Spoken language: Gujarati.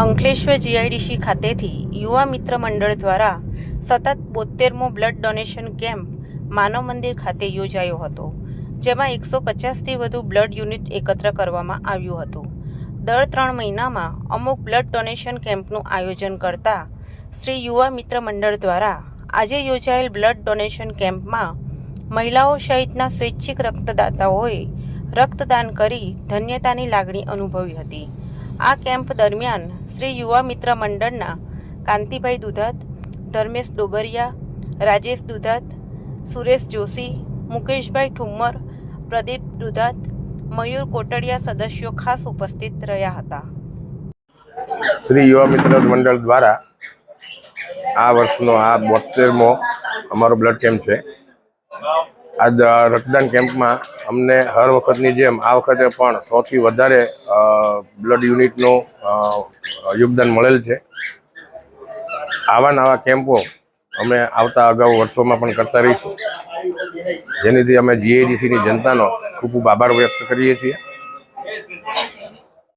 અંકલેશ્વર જીઆઈડીસી ખાતેથી યુવા મિત્ર મંડળ દ્વારા સતત 72મો બ્લડ ડોનેશન કેમ્પ માનવ મંદિર ખાતે યોજાયો હતો, જેમાં 150થી વધુ બ્લડ યુનિટ એકત્ર કરવામાં આવ્યું હતું. દર 3 મહિનામાં અમુક બ્લડ ડોનેશન કેમ્પનું આયોજન કરતા શ્રી યુવા મિત્ર મંડળ દ્વારા આજે યોજાયેલ બ્લડ ડોનેશન કેમ્પમાં મહિલાઓ સહિતના સ્વૈચ્છિક રક્તદાતાઓએ રક્તદાન કરી ધન્યતાની લાગણી અનુભવી હતી. આ કેમ્પ દરમિયાન શ્રી યુવા મિત્ર મંડળના કાંતિભાઈ દુધાત, ધર્મેશ ડોબરિયા, રાજેશ દુધાત, સુરેશ જોશી, મુકેશભાઈ ઠુમ્મર, પ્રદીપ દુધાત, મયુર કોટડિયા સદસ્યો ખાસ ઉપસ્થિત રહ્યા હતા. શ્રી યુવા મિત્ર મંડળ દ્વારા આ વર્ષનો આ 72મો અમારો બ્લડ કેમ્પ છે. આ રક્તદાન કેમ્પમાં અમને હર વખતની જેમ આ વખતે પણ 100થી વધારે બ્લડ યુનિટનું યોગદાન મળેલ છે. આવા નવા કેમ્પો અમે આવતા અગાઉ વર્ષોમાં પણ કરતા રહીશું, જેનીથી અમે જીઆઈડીસીની જનતાનો ખૂબ ખૂબ આભાર વ્યક્ત કરીએ છીએ.